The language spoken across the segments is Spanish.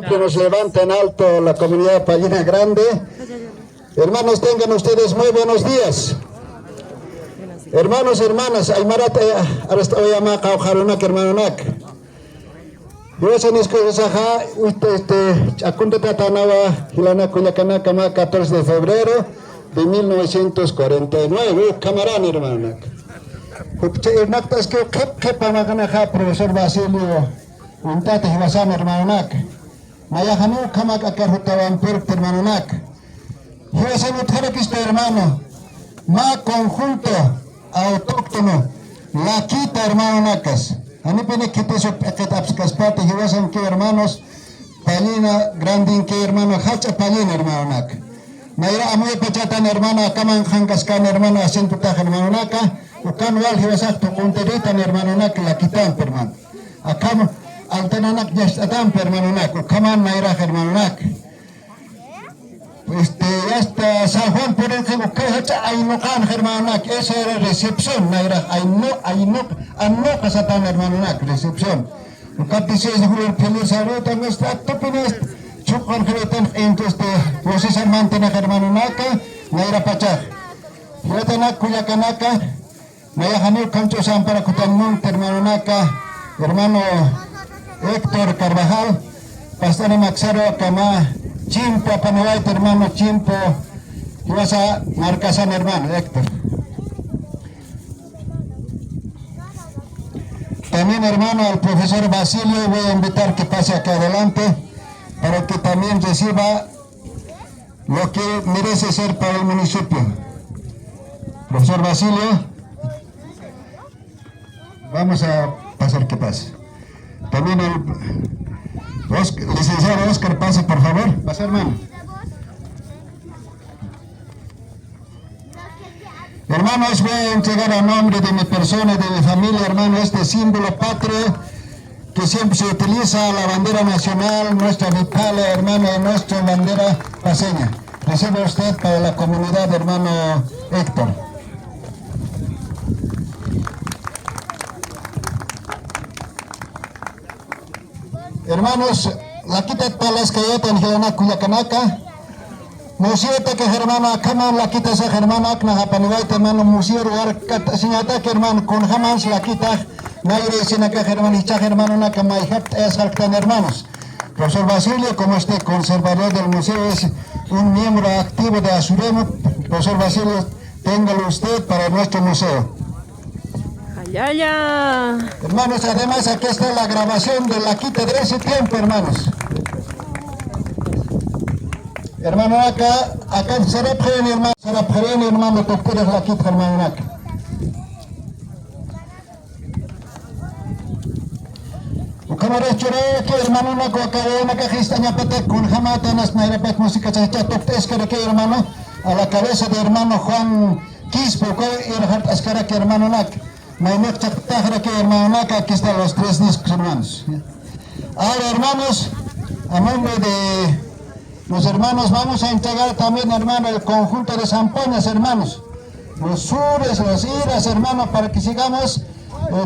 siempre nos levanta en alto la comunidad Pallina Grande. Hermanos, tengan ustedes muy buenos días. Hermanos, hermanas, Aymarat, Oyama, Kaujarunak, hermanonak. Yo soy Nisco Saja, Acunta Tatanawa, Hilana Cuyacana, Cama, 14 de febrero de 1949. Camarán, hermanonak. Nactas que Pamaganaja, profesor Basilio, Untate Hibasan, hermanonak. Mayahanu, Kamaka, Carrutawan, hermanonak. Yo soy Mutarakisto, hermano. Ma conjunto autóctono, la quita, hermano Nacas. A mí pene que te apscaspate, y vas a que hermanos, Pallina, Grandin, que hermano, Hacha Pallina, hermano Nac. Mayra, amoy pechatan, hermano, Akaman Hankaskan, hermano, Asiento Taja, hermano Naca, Ucan Wal, y vas a tu conteritan, hermano Nac, la quitan, hermano. Acam, Altananak, Yastatam, hermano Nac, Ucaman, Mayra, hermano Nac. Hasta San Juan por el que hay no can hermano que esa era recepción naira hay no pasatan hermano recepción el 16 de julio el salud también está topines chocan cretan entonces procesar mantener hermano naira pachar yatana kuyakanaka naira hanil cancho san para kutanmun hermano hermano Héctor Carvajal pastor Maxaro Cama Chimpo, Panuait, hermano Chimpo, y vas a Marcasan, hermano Héctor. También, hermano, al profesor Basilio, voy a invitar que pase acá adelante para que también reciba lo que merece ser para el municipio. Profesor Basilio, vamos a pasar que pase. También el licenciado Oscar, pase por favor. Pase, hermano. Hermanos, voy a entregar a nombre de mi persona y de mi familia, hermano, este símbolo patrio que siempre se utiliza, la bandera nacional, nuestra vital, hermano, y nuestra bandera paseña. Recibe usted para la comunidad, hermano Héctor. Hermanos, la quita palas que yo tengo en la Cuyacanaka. Museo que hermano, acá la quita esa hermano, acá japanivaita hermano, museo lugar señata que hermano, con jamás la quita, naire sin acá hermano, y hermano, naka maihat es haltan hermanos. Profesor Basilio, como este conservador del museo, es un miembro activo de Asuremo. Profesor Basilio, téngalo usted para nuestro museo. Ya. Hermanos, además aquí está la grabación de la quita de ese tiempo, hermanos. Hermano, acá será preen, hermano, doctor es la quita, hermano, acá. Camarada choré que hermano, no acabé una cajista ñapete con jamatanas, nairapet música chacha, toctes que hermano, a la cabeza de hermano Juan Quispo, que era ascara que hermano Nac. Aquí están los 3 discos, hermanos. Ahora, hermanos, a nombre de los hermanos, vamos a entregar también, hermano, el conjunto de zampoñas, hermanos. Los sures, los iras, hermano, para que sigamos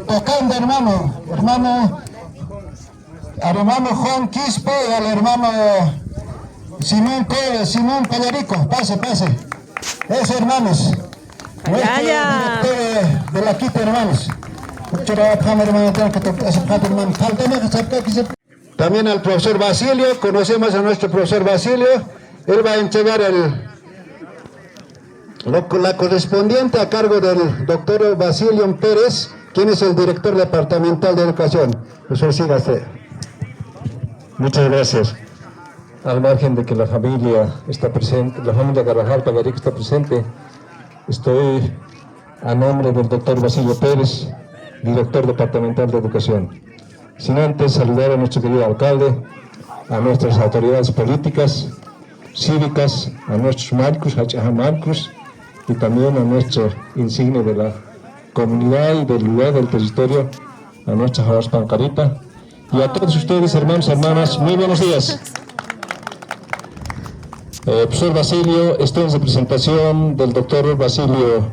tocando, hermano. Al hermano Juan Quispe y al hermano Simón Pallarico. Pase. Eso, hermanos. Ya. De la quita, hermanos. También al profesor Basilio, conocemos a nuestro profesor Basilio, él va a entregar la correspondiente a cargo del doctor Basilio Pérez, quien es el director departamental de educación. Profesor, siga usted. Muchas gracias. Al margen de que la familia está presente, la familia Carvajal Pallarico está presente, estoy a nombre del doctor Basilio Pérez, director departamental de educación. Sin antes saludar a nuestro querido alcalde, a nuestras autoridades políticas, cívicas, a nuestros marcos, y también a nuestro insigne de la comunidad y del lugar del territorio, a nuestra Jawas Pancarita, y a todos ustedes, hermanos y hermanas, muy buenos días. Profesor Basilio, estoy en representación del doctor Basilio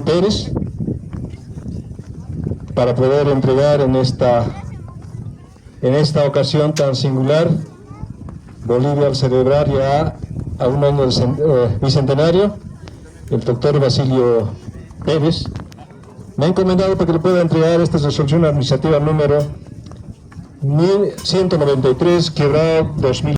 Pérez, para poder entregar en esta En esta ocasión tan singular, Bolivia al celebrar ya a un año del bicentenario, el doctor Basilio Pérez me ha encomendado para que le pueda entregar esta resolución administrativa número 1193/2000.